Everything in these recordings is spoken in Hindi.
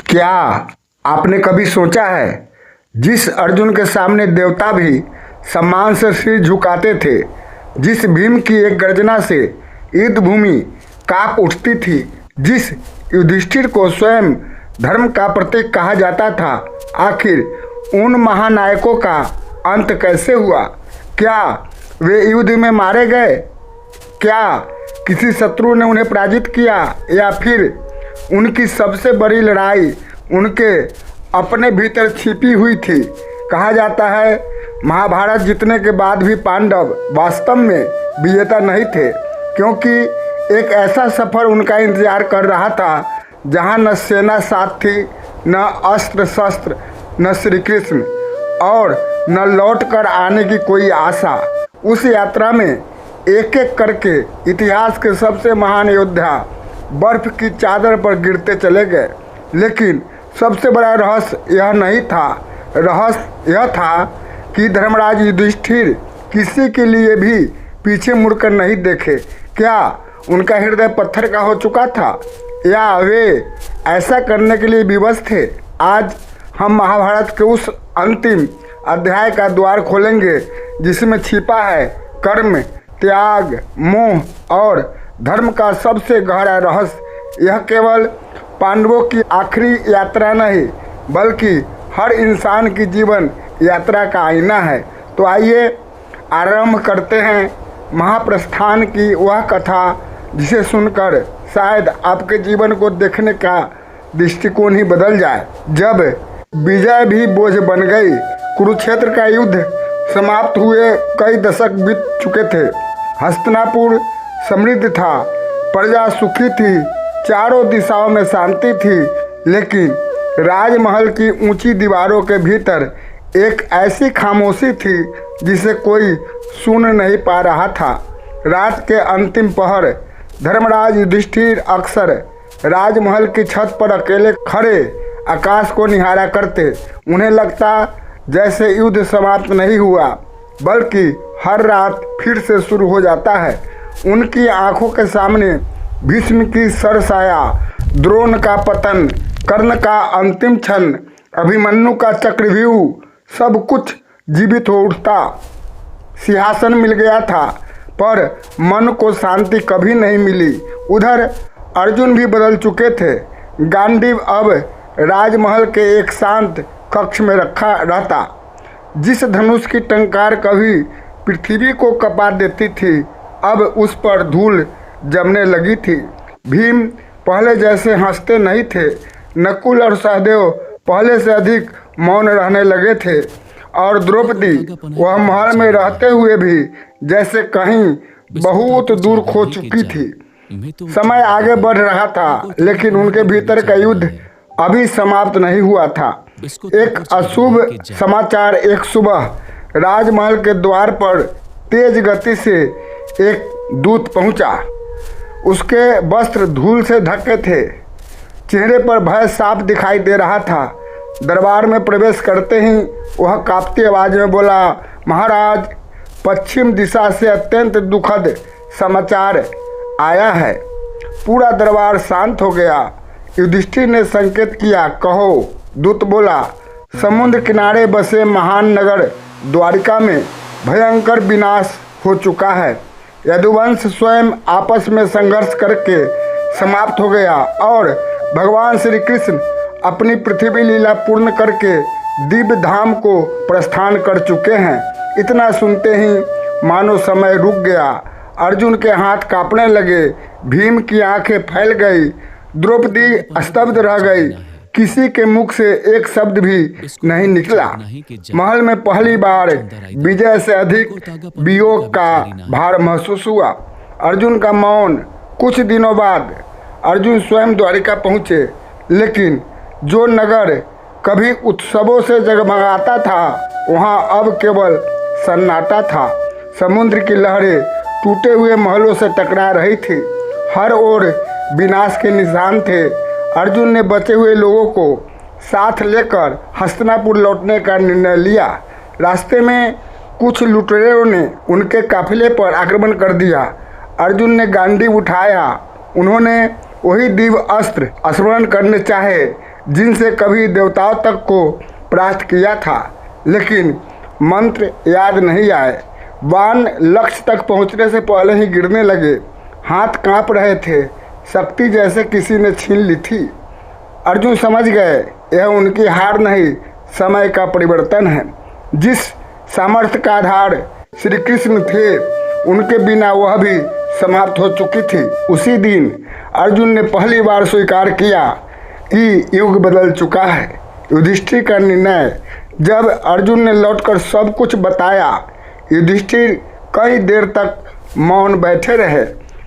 क्या आपने कभी सोचा है, जिस अर्जुन के सामने देवता भी सम्मान से सिर झुकाते थे, जिस भीम की एक गर्जना से युद्ध भूमि कांप उठती थी, जिस युधिष्ठिर को स्वयं धर्म का प्रतीक कहा जाता था, आखिर उन महानायकों का अंत कैसे हुआ? क्या वे युद्ध में मारे गए? क्या किसी शत्रु ने उन्हें पराजित किया, या फिर उनकी सबसे बड़ी लड़ाई उनके अपने भीतर छिपी हुई थी? कहा जाता है, महाभारत जीतने के बाद भी पांडव वास्तव में विजेता नहीं थे, क्योंकि एक ऐसा सफर उनका इंतजार कर रहा था जहां न सेना साथ थी, न अस्त्र शस्त्र, न श्री कृष्ण, और न लौट कर आने की कोई आशा। उस यात्रा में एक एक करके इतिहास के सबसे महान योद्धा बर्फ की चादर पर गिरते चले गए, लेकिन सबसे बड़ा रहस्य यह नहीं था। रहस्य यह था कि धर्मराज युधिष्ठिर किसी के लिए भी पीछे मुड़कर नहीं देखे। क्या उनका हृदय पत्थर का हो चुका था, या वे ऐसा करने के लिए विवश थे? आज हम महाभारत के उस अंतिम अध्याय का द्वार खोलेंगे जिसमें छिपा है कर्म, त्याग, मोह और धर्म का सबसे गहरा रहस्य। यह केवल पांडवों की आखिरी यात्रा नहीं, बल्कि हर इंसान की जीवन यात्रा का आईना है। तो आइए आरंभ करते हैं महाप्रस्थान की वह कथा, जिसे सुनकर शायद आपके जीवन को देखने का दृष्टिकोण ही बदल जाए। जब विजय भी बोझ बन गई, कुरुक्षेत्र का युद्ध समाप्त हुए कई दशक बीत चुके थे। हस्तिनापुर समृद्ध था, प्रजा सुखी थी, चारों दिशाओं में शांति थी, लेकिन राजमहल की ऊंची दीवारों के भीतर एक ऐसी खामोशी थी जिसे कोई सुन नहीं पा रहा था। रात के अंतिम पहर धर्मराज युधिष्ठिर अक्सर राजमहल की छत पर अकेले खड़े आकाश को निहारा करते। उन्हें लगता जैसे युद्ध समाप्त नहीं हुआ, बल्कि हर रात फिर से शुरू हो जाता है। उनकी आंखों के सामने भीष्म की सरसाया, द्रोण का पतन, कर्ण का अंतिम क्षण, अभिमन्यु का चक्रव्यूह, सब कुछ जीवित हो उठता। सिंहासन मिल गया था, पर मन को शांति कभी नहीं मिली। उधर अर्जुन भी बदल चुके थे। गांडीव अब राजमहल के एक शांत कक्ष में रखा रहता। जिस धनुष की टंकार कभी पृथ्वी को कपा देती थी, अब उस पर धूल जमने लगी थी। भीम पहले जैसे हंसते नहीं थे। नकुल और सहदेव पहले से अधिक मौन रहने लगे थे, और द्रौपदी वह महल में रहते हुए भी जैसे कहीं बहुत दूर खो चुकी थी। समय आगे बढ़ रहा था, लेकिन उनके भीतर का युद्ध अभी समाप्त नहीं हुआ था। एक अशुभ समाचार एक सुबह राजमहल के द्वार पर तेज गति से एक दूत पहुंचा। उसके वस्त्र धूल से ढके थे, चेहरे पर भय साफ दिखाई दे रहा था। दरबार में प्रवेश करते ही वह कांपती आवाज में बोला, महाराज, पश्चिम दिशा से अत्यंत दुखद समाचार आया है। पूरा दरबार शांत हो गया। युधिष्ठिर ने संकेत किया, कहो। दूत बोला, समुद्र किनारे बसे महान नगर द्वारिका में भयंकर विनाश हो चुका है। यदुवंश स्वयं आपस में संघर्ष करके समाप्त हो गया, और भगवान श्री कृष्ण अपनी पृथ्वी लीला पूर्ण करके दिव्य धाम को प्रस्थान कर चुके हैं। इतना सुनते ही मानो समय रुक गया। अर्जुन के हाथ कांपने लगे, भीम की आंखें फैल गई, द्रौपदी स्तब्ध रह गई। किसी के मुख से एक शब्द भी नहीं निकला। महल में पहली बार विजय से अधिक वियोग का भार महसूस हुआ। अर्जुन का मौन। कुछ दिनों बाद अर्जुन स्वयं द्वारिका पहुँचे, लेकिन जो नगर कभी उत्सवों से जगमगाता था, वहाँ अब केवल सन्नाटा था। समुद्र की लहरें टूटे हुए महलों से टकरा रही थी। हर ओर विनाश के निशान थे। अर्जुन ने बचे हुए लोगों को साथ लेकर हस्तिनापुर लौटने का निर्णय लिया। रास्ते में कुछ लुटेरों ने उनके काफिले पर आक्रमण कर दिया। अर्जुन ने गांडीव उठाया। उन्होंने वही दिव्य अस्त्र स्मरण करने चाहे जिनसे कभी देवताओं तक को प्राप्त किया था, लेकिन मंत्र याद नहीं आए। बाण लक्ष्य तक पहुंचने से पहले ही गिरने लगे। हाथ कांप रहे थे, शक्ति जैसे किसी ने छीन ली थी। अर्जुन समझ गए यह उनकी हार नहीं, समय का परिवर्तन है। जिस सामर्थ्य का आधार श्री कृष्ण थे, उनके बिना वह भी समाप्त हो चुकी थी। उसी दिन अर्जुन ने पहली बार स्वीकार किया कि युग बदल चुका है। युधिष्ठिर का निर्णय। जब अर्जुन ने लौटकर सब कुछ बताया, युधिष्ठिर कई देर तक मौन बैठे रहे।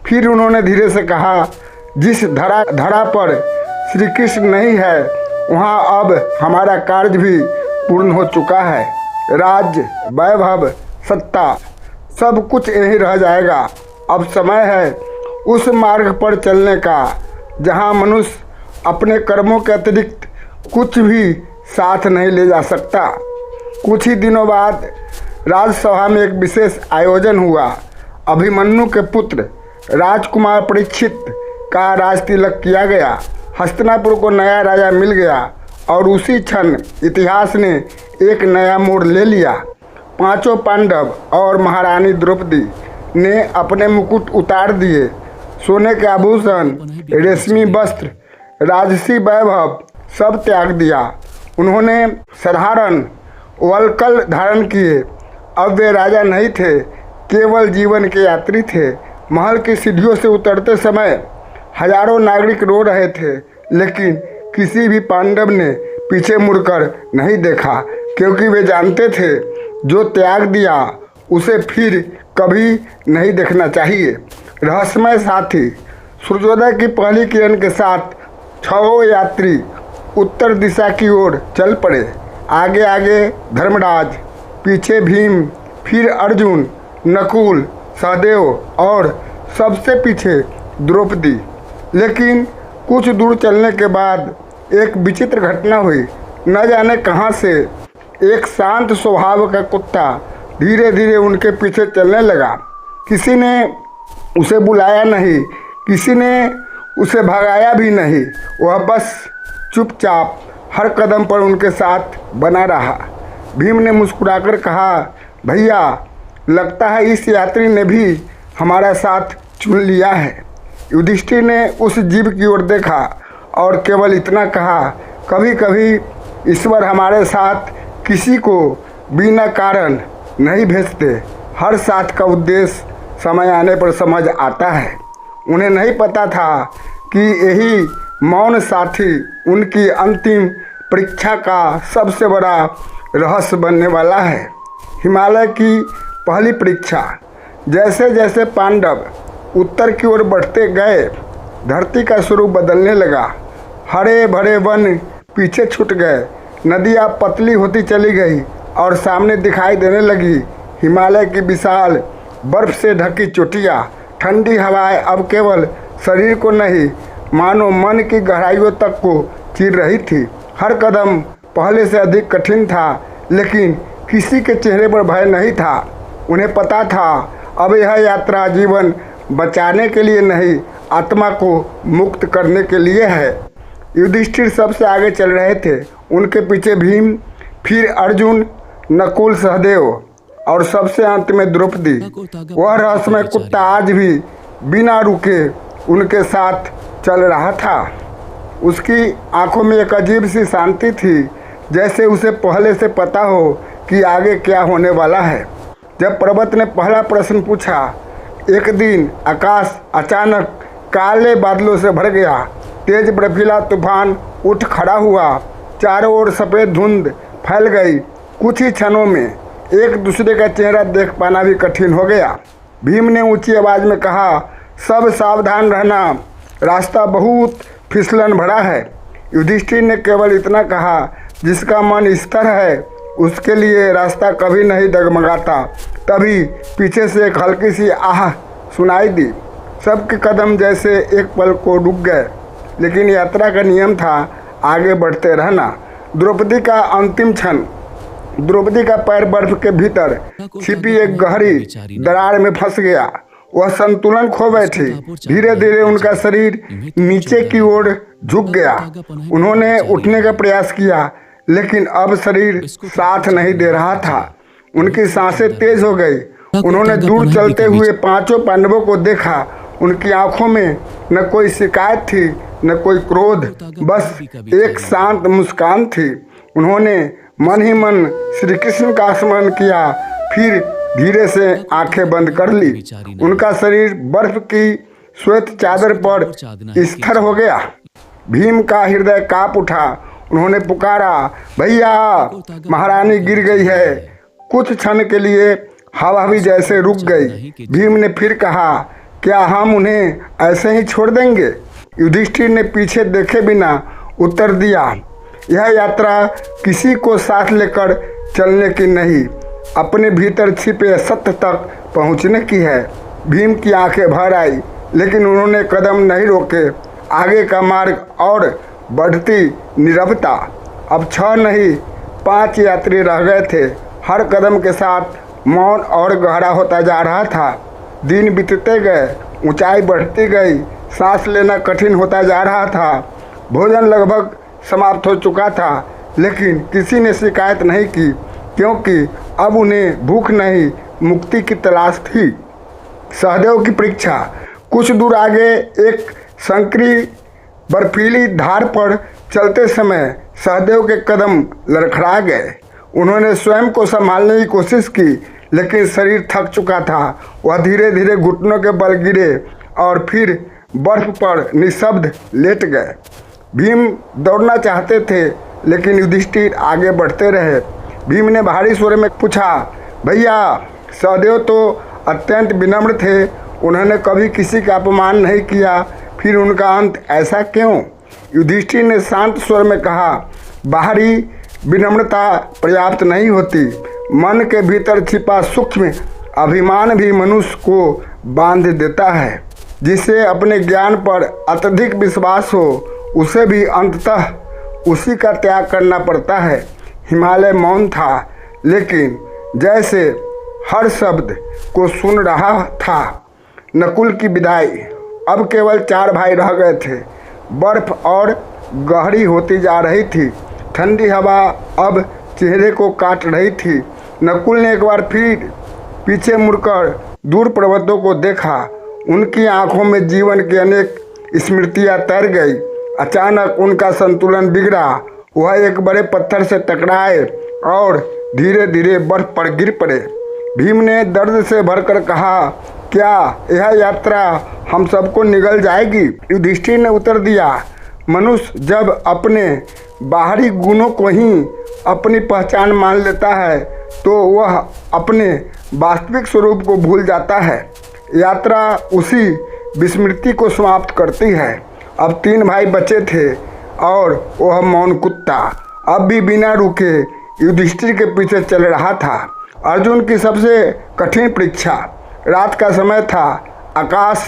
फिर उन्होंने धीरे से कहा, जिस धरा पर श्री कृष्ण नहीं है, वहाँ अब हमारा कार्य भी पूर्ण हो चुका है। राज्य, वैभव, सत्ता, सब कुछ यहीं रह जाएगा। अब समय है उस मार्ग पर चलने का जहाँ मनुष्य अपने कर्मों के अतिरिक्त कुछ भी साथ नहीं ले जा सकता। कुछ ही दिनों बाद राजसभा में एक विशेष आयोजन हुआ। अभिमन्यु के पुत्र राजकुमार परीक्षित का राज तिलक किया गया। हस्तिनापुर को नया राजा मिल गया और उसी क्षण इतिहास ने एक नया मोड़ ले लिया। पांचों पांडव और महारानी द्रौपदी ने अपने मुकुट उतार दिए। सोने के आभूषण, रेशमी वस्त्र, राजसी वैभव सब त्याग दिया। उन्होंने साधारण वल्कल धारण किए। अब वे राजा नहीं थे, केवल जीवन के यात्री थे। महल की सीढ़ियों से उतरते समय हजारों नागरिक रो रहे थे, लेकिन किसी भी पांडव ने पीछे मुड़कर नहीं देखा, क्योंकि वे जानते थे जो त्याग दिया उसे फिर कभी नहीं देखना चाहिए। रहस्यमय साथी। सूर्योदय की पहली किरण के साथ छहों यात्री उत्तर दिशा की ओर चल पड़े। आगे आगे धर्मराज, पीछे भीम, फिर अर्जुन, नकुल, सहदेव और सबसे पीछे द्रौपदी। लेकिन कुछ दूर चलने के बाद एक विचित्र घटना हुई। न जाने कहां से एक शांत स्वभाव का कुत्ता धीरे धीरे उनके पीछे चलने लगा। किसी ने उसे बुलाया नहीं, किसी ने उसे भगाया भी नहीं। वह बस चुपचाप हर कदम पर उनके साथ बना रहा। भीम ने मुस्कुराकर कहा, भैया, लगता है इस यात्री ने भी हमारा साथ चुन लिया है। युधिष्ठिर ने उस जीव की ओर देखा और केवल इतना कहा, कभी कभी ईश्वर हमारे साथ किसी को बिना कारण नहीं भेजते। हर साथ का उद्देश्य समय आने पर समझ आता है। उन्हें नहीं पता था कि यही मौन साथी उनकी अंतिम परीक्षा का सबसे बड़ा रहस्य बनने वाला है। हिमालय की पहली परीक्षा। जैसे जैसे पांडव उत्तर की ओर बढ़ते गए, धरती का स्वरूप बदलने लगा। हरे भरे वन पीछे छूट गए, नदियाँ पतली होती चली गई और सामने दिखाई देने लगी हिमालय की विशाल बर्फ से ढकी चोटियाँ। ठंडी हवाएं अब केवल शरीर को नहीं, मानो मन की गहराइयों तक को चीर रही थी। हर कदम पहले से अधिक कठिन था, लेकिन किसी के चेहरे पर भय नहीं था। उन्हें पता था अब यह यात्रा जीवन बचाने के लिए नहीं, आत्मा को मुक्त करने के लिए है। युधिष्ठिर सबसे आगे चल रहे थे, उनके पीछे भीम, फिर अर्जुन, नकुल, सहदेव और सबसे अंत में द्रौपदी। वह रहस्यमय कुत्ता आज भी बिना रुके उनके साथ चल रहा था। उसकी आंखों में एक अजीब सी शांति थी, जैसे उसे पहले से पता हो कि आगे क्या होने वाला है। जब पर्वत ने पहला प्रश्न पूछा, एक दिन आकाश अचानक काले बादलों से भर गया। तेज बर्फीला तूफान उठ खड़ा हुआ, चारों ओर सफ़ेद धुंध फैल गई। कुछ ही क्षणों में एक दूसरे का चेहरा देख पाना भी कठिन हो गया। भीम ने ऊंची आवाज़ में कहा, सब सावधान रहना, रास्ता बहुत फिसलन भरा है। युधिष्ठिर ने केवल इतना कहा, जिसका मन स्थिर है उसके लिए रास्ता कभी नहीं डगमगाता। तभी पीछे से एक हल्की सी आह सुनाई दी। सबके कदम जैसे एक पल को रुक गए, लेकिन यात्रा का नियम था आगे बढ़ते रहना। द्रौपदी का अंतिम क्षण। द्रौपदी का पैर बर्फ के भीतर छिपी एक गहरी दरार में फंस गया। वह संतुलन खो बैठी। धीरे धीरे उनका शरीर नीचे की ओर झुक गया। उन्होंने उठने का प्रयास किया, लेकिन अब शरीर साथ नहीं दे रहा था। उनकी सांसें तेज हो गई। उन्होंने दूर चलते हुए पांचों पांडवों को देखा। उनकी आंखों में न कोई शिकायत थी, न कोई क्रोध, बस एक शांत मुस्कान थी। उन्होंने मन ही मन श्री कृष्ण का स्मरण किया, फिर धीरे से आंखें बंद कर ली। उनका शरीर बर्फ की श्वेत चादर पर स्थिर हो गया। भीम का हृदय कांप उठा। उन्होंने पुकारा, भैया, महारानी गिर गई है। कुछ क्षण के लिए हवा भी जैसे रुक गई। भीम ने फिर कहा, क्या हम उन्हें ऐसे ही छोड़ देंगे? युधिष्ठिर ने पीछे देखे बिना उत्तर दिया, यह यात्रा किसी को साथ लेकर चलने की नहीं, अपने भीतर छिपे सत्य तक पहुंचने की है। भीम की आंखें भर आई, लेकिन उन्होंने कदम नहीं रोके। आगे का मार्ग और बढ़ती नीरवता। अब 6 नहीं 5 यात्री रह गए थे। हर कदम के साथ मौन और गहरा होता जा रहा था। दिन बीतते गए, ऊंचाई बढ़ती गई, सांस लेना कठिन होता जा रहा था। भोजन लगभग समाप्त हो चुका था, लेकिन किसी ने शिकायत नहीं की, क्योंकि अब उन्हें भूख नहीं, मुक्ति की तलाश थी। सहदेव की परीक्षा। कुछ दूर आगे एक संकरी बर्फीली धार पर चलते समय सहदेव के कदम लड़खड़ा गए। उन्होंने स्वयं को संभालने की कोशिश की, लेकिन शरीर थक चुका था। वह धीरे धीरे घुटनों के बल गिरे और फिर बर्फ पर निशब्द लेट गए। भीम दौड़ना चाहते थे, लेकिन युधिष्ठिर आगे बढ़ते रहे। भीम ने भारी स्वर में पूछा, भैया, सहदेव तो अत्यंत विनम्र थे। उन्होंने कभी किसी का अपमान नहीं किया, फिर उनका अंत ऐसा क्यों? युधिष्ठिर ने शांत स्वर में कहा, बाहरी विनम्रता पर्याप्त नहीं होती। मन के भीतर छिपा सूक्ष्म अभिमान भी मनुष्य को बांध देता है। जिसे अपने ज्ञान पर अत्यधिक विश्वास हो, उसे भी अंततः उसी का त्याग करना पड़ता है। हिमालय मौन था, लेकिन जैसे हर शब्द को सुन रहा था। नकुल की विदाई। अब केवल 4 भाई रह गए थे। बर्फ और गहरी होती जा रही थी। ठंडी हवा अब चेहरे को काट रही थी। नकुल ने एक बार फिर पीछे मुड़कर दूर पर्वतों को देखा। उनकी आंखों में जीवन की अनेक स्मृतियां तैर गई। अचानक उनका संतुलन बिगड़ा। वह एक बड़े पत्थर से टकराए और धीरे धीरे बर्फ पर गिर पड़े। भीम ने दर्द से भरकर कहा, क्या यह यात्रा हम सबको निगल जाएगी? युधिष्ठिर ने उत्तर दिया, मनुष्य जब अपने बाहरी गुणों को ही अपनी पहचान मान लेता है, तो वह अपने वास्तविक स्वरूप को भूल जाता है। यात्रा उसी विस्मृति को समाप्त करती है। अब 3 भाई बचे थे और वह मौन कुत्ता अब भी बिना रुके युधिष्ठिर के पीछे चल रहा था। अर्जुन की सबसे कठिन परीक्षा। रात का समय था। आकाश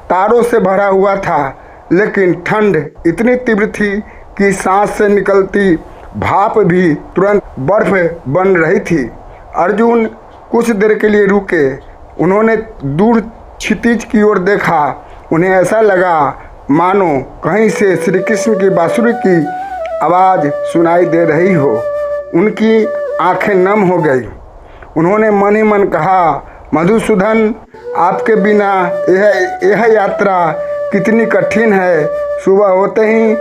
तारों से भरा हुआ था, लेकिन ठंड इतनी तीव्र थी कि सांस से निकलती भाप भी तुरंत बर्फ बन रही थी। अर्जुन कुछ देर के लिए रुके। उन्होंने दूर क्षितिज की ओर देखा। उन्हें ऐसा लगा मानो कहीं से श्री कृष्ण की बांसुरी की आवाज़ सुनाई दे रही हो। उनकी आंखें नम हो गई। उन्होंने मन ही मन कहा, मधुसूदन, आपके बिना यह यात्रा कितनी कठिन है। सुबह होते ही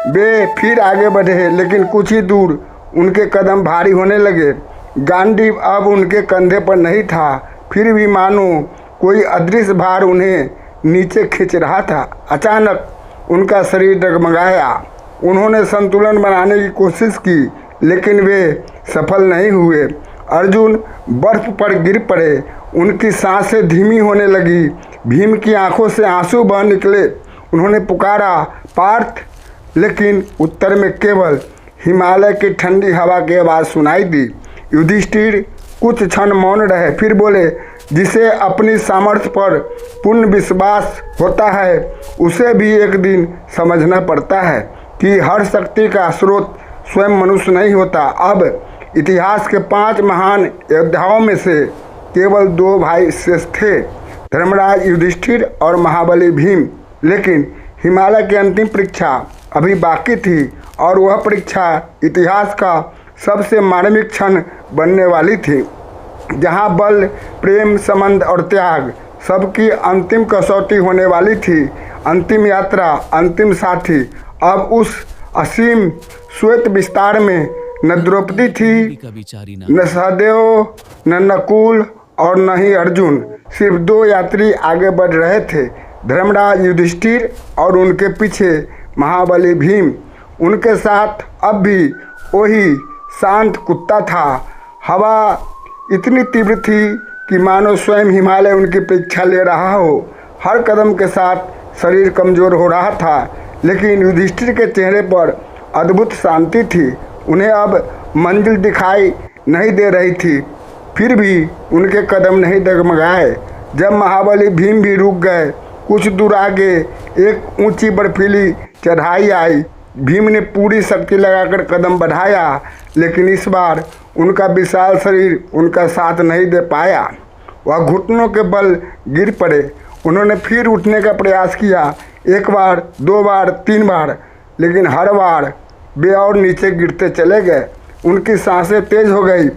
वे फिर आगे बढ़े, लेकिन कुछ ही दूर उनके कदम भारी होने लगे। गांडीव अब उनके कंधे पर नहीं था, फिर भी मानो कोई अदृश्य भार उन्हें नीचे खींच रहा था। अचानक उनका शरीर डगमगाया। उन्होंने संतुलन बनाने की कोशिश की, लेकिन वे सफल नहीं हुए। अर्जुन बर्फ पर गिर पड़े। उनकी सांसें धीमी होने लगी। भीम की आंखों से आंसू बह निकले। उन्होंने पुकारा, पार्थ, लेकिन उत्तर में केवल हिमालय की ठंडी हवा की आवाज़ सुनाई दी। युधिष्ठिर कुछ क्षण मौन रहे, फिर बोले, जिसे अपनी सामर्थ्य पर पूर्ण विश्वास होता है, उसे भी एक दिन समझना पड़ता है कि हर शक्ति का स्रोत स्वयं मनुष्य नहीं होता। अब इतिहास के 5 महान योद्धाओं में से केवल 2 भाई शेष थे। धर्मराज युधिष्ठिर और महाबली भीम। लेकिन हिमालय की अंतिम परीक्षा अभी बाकी थी और वह परीक्षा इतिहास का सबसे मार्मिक क्षण बनने वाली थी, जहां बल, प्रेम, संबंध और त्याग सबकी अंतिम कसौटी होने वाली थी। अंतिम यात्रा, अंतिम साथी। अब उस असीम श्वेत विस्तार में न द्रौपदी थी, न सहदेव, न नकुल और न ही अर्जुन। सिर्फ दो यात्री आगे बढ़ रहे थे, धर्मराज युधिष्ठिर और उनके पीछे महाबली भीम। उनके साथ अब भी वही शांत कुत्ता था। हवा इतनी तीव्र थी कि मानो स्वयं हिमालय उनकी परीक्षा ले रहा हो। हर कदम के साथ शरीर कमज़ोर हो रहा था, लेकिन युधिष्ठिर के चेहरे पर अद्भुत शांति थी। उन्हें अब मंजिल दिखाई नहीं दे रही थी, फिर भी उनके कदम नहीं डगमगाए। जब महाबली भीम भी रुक गए, कुछ दूर आगे एक ऊंची बर्फीली चढ़ाई आई। भीम ने पूरी शक्ति लगाकर कदम बढ़ाया, लेकिन इस बार उनका विशाल शरीर उनका साथ नहीं दे पाया। वह घुटनों के बल गिर पड़े। उन्होंने फिर उठने का प्रयास किया, एक बार, दो बार, तीन बार, लेकिन हर बार वे और नीचे गिरते चले गए। उनकी सांसें तेज हो गई।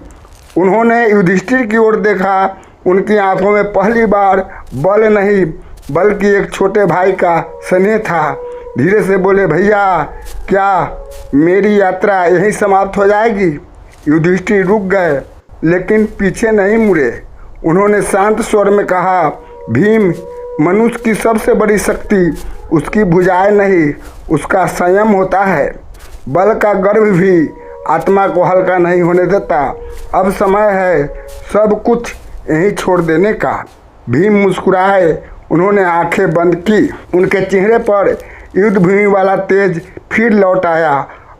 उन्होंने युधिष्ठिर की ओर देखा। उनकी आंखों में पहली बार बल नहीं बल्कि एक छोटे भाई का स्नेह था। धीरे से बोले, भैया, क्या मेरी यात्रा यहीं समाप्त हो जाएगी? युधिष्ठिर रुक गए, लेकिन पीछे नहीं मुड़े। उन्होंने शांत स्वर में कहा, भीम, मनुष्य की सबसे बड़ी शक्ति उसकी भुजाएं नहीं, उसका संयम होता है। बल का गर्व भी आत्मा को हल्का नहीं होने देता। अब समय है सब कुछ यहीं छोड़ देने का। भीम मुस्कुराए। उन्होंने आंखें बंद की। उनके चेहरे पर युद्ध भूमि वाला तेज फिर लौट आया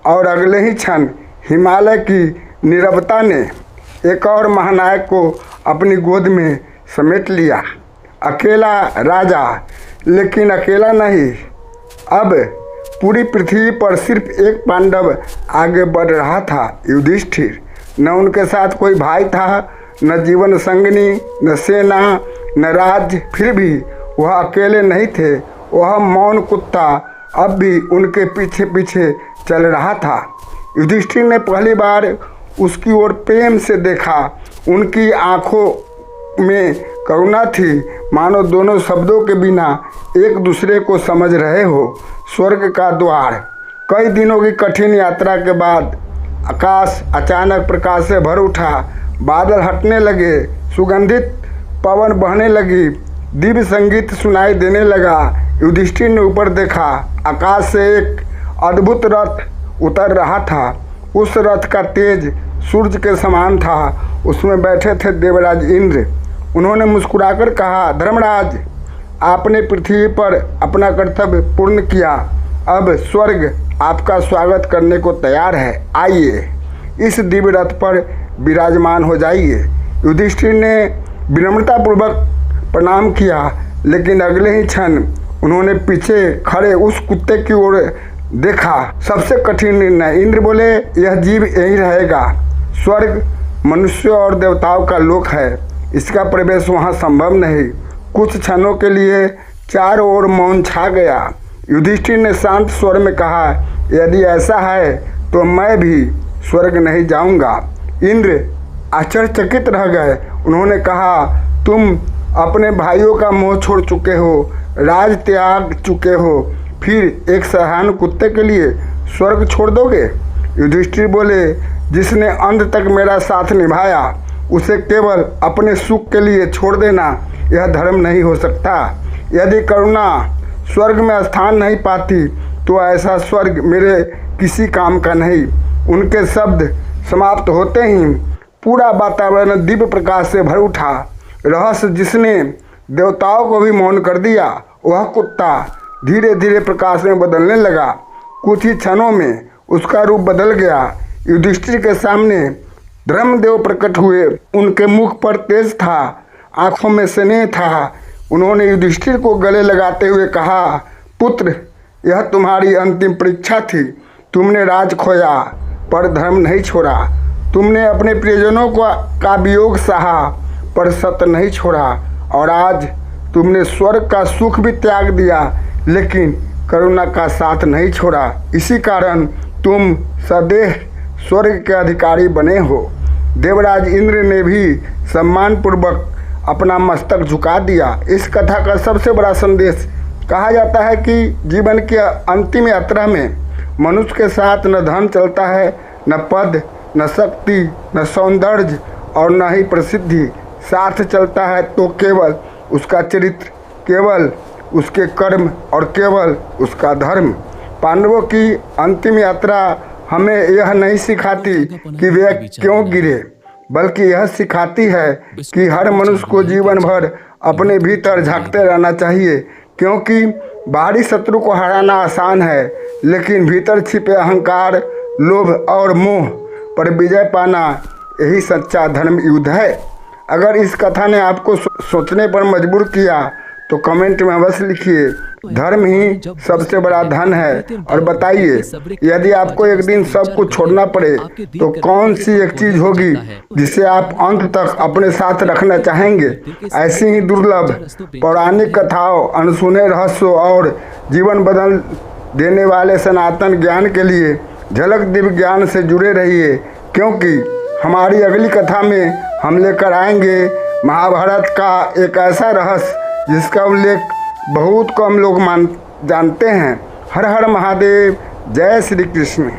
और अगले ही क्षण हिमालय की नीरवता ने एक और महानायक को अपनी गोद में समेट लिया। अकेला राजा, लेकिन अकेला नहीं। अब पूरी पृथ्वी पर सिर्फ एक पांडव आगे बढ़ रहा था, युधिष्ठिर। न उनके साथ कोई भाई था, न जीवन संगनी, न सेना, न राज्य। फिर भी वह अकेले नहीं थे। वह मौन कुत्ता अब भी उनके पीछे पीछे चल रहा था। युधिष्ठिर ने पहली बार उसकी ओर प्रेम से देखा। उनकी आंखों में करुणा थी, मानो दोनों शब्दों के बिना एक दूसरे को समझ रहे हो। स्वर्ग का द्वार। कई दिनों की कठिन यात्रा के बाद आकाश अचानक प्रकाश से भर उठा। बादल हटने लगे, सुगंधित पवन बहने लगी, दिव्य संगीत सुनाई देने लगा। युधिष्ठिर ने ऊपर देखा। आकाश से एक अद्भुत रथ उतर रहा था। उस रथ का तेज सूर्य के समान था। उसमें बैठे थे देवराज इंद्र। उन्होंने मुस्कुराकर कहा, धर्मराज, आपने पृथ्वी पर अपना कर्तव्य पूर्ण किया। अब स्वर्ग आपका स्वागत करने को तैयार है। आइए, इस दिव्य रथ पर विराजमान हो जाइए। युधिष्ठिर ने विनम्रतापूर्वक प्रणाम किया, लेकिन अगले ही क्षण उन्होंने पीछे खड़े उस कुत्ते की ओर देखा। सबसे कठिन निर्णय। इंद्र बोले, यह जीव यहीं रहेगा। स्वर्ग मनुष्यों और देवताओं का लोक है, इसका प्रवेश वहाँ संभव नहीं। कुछ क्षणों के लिए चारों ओर मौन छा गया। युधिष्ठिर ने शांत स्वर में कहा, यदि ऐसा है तो मैं भी स्वर्ग नहीं जाऊंगा। इंद्र आश्चर्यचकित रह गए। उन्होंने कहा, तुम अपने भाइयों का मोह छोड़ चुके हो, राज त्याग चुके हो, फिर एक सयान कुत्ते के लिए स्वर्ग छोड़ दोगे? युधिष्ठिर बोले, जिसने अंत तक मेरा साथ निभाया उसे केवल अपने सुख के लिए छोड़ देना यह धर्म नहीं हो सकता। यदि करुणा स्वर्ग में स्थान नहीं पाती तो ऐसा स्वर्ग मेरे किसी काम का नहीं। उनके शब्द समाप्त होते ही पूरा वातावरण दिव्य प्रकाश से भर उठा। रहस्य जिसने देवताओं को भी मौन कर दिया, वह कुत्ता धीरे धीरे प्रकाश में बदलने लगा। कुछ ही क्षणों में उसका रूप बदल गया। युधिष्ठिर के सामने धर्मदेव प्रकट हुए। उनके मुख पर तेज था, आंखों में स्नेह था। उन्होंने युधिष्ठिर को गले लगाते हुए कहा, पुत्र, यह तुम्हारी अंतिम परीक्षा थी। तुमने राज खोया पर धर्म नहीं छोड़ा। तुमने अपने प्रियजनों का वियोग सहा पर सत्य नहीं छोड़ा। और आज तुमने स्वर्ग का सुख भी त्याग दिया, लेकिन करुणा का साथ नहीं छोड़ा। इसी कारण तुम सदैव स्वर्ग के अधिकारी बने हो। देवराज इंद्र ने भी सम्मानपूर्वक अपना मस्तक झुका दिया। इस कथा का सबसे बड़ा संदेश कहा जाता है कि जीवन के अंतिम यात्रा में मनुष्य के साथ न धन चलता है, न पद, न शक्ति, न सौंदर्य और न ही प्रसिद्धि। साथ चलता है तो केवल उसका चरित्र, केवल उसके कर्म और केवल उसका धर्म। पांडवों की अंतिम यात्रा हमें यह नहीं सिखाती कि वे क्यों गिरे, बल्कि यह सिखाती है कि हर मनुष्य को जीवन भर अपने भीतर झांकते रहना चाहिए, क्योंकि बाहरी शत्रु को हराना आसान है, लेकिन भीतर छिपे अहंकार, लोभ और मोह पर विजय पाना यही सच्चा धर्म युद्ध है। अगर इस कथा ने आपको सोचने पर मजबूर किया तो कमेंट में अवश्य लिखिए, धर्म ही सबसे बड़ा धन है। और बताइए, यदि आपको एक दिन सब कुछ छोड़ना पड़े तो कौन सी एक चीज होगी जिसे आप अंत तक अपने साथ रखना चाहेंगे। ऐसी ही दुर्लभ पौराणिक कथाओं, अनसुने रहस्यों और जीवन बदल देने वाले सनातन ज्ञान के लिए झलक दिव्य ज्ञान से जुड़े रहिए, क्योंकि हमारी अगली कथा में हम लेकर आएंगे महाभारत का एक ऐसा रहस्य जिसका उल्लेख बहुत कम लोग जानते हैं। हर हर महादेव, जय श्री कृष्ण।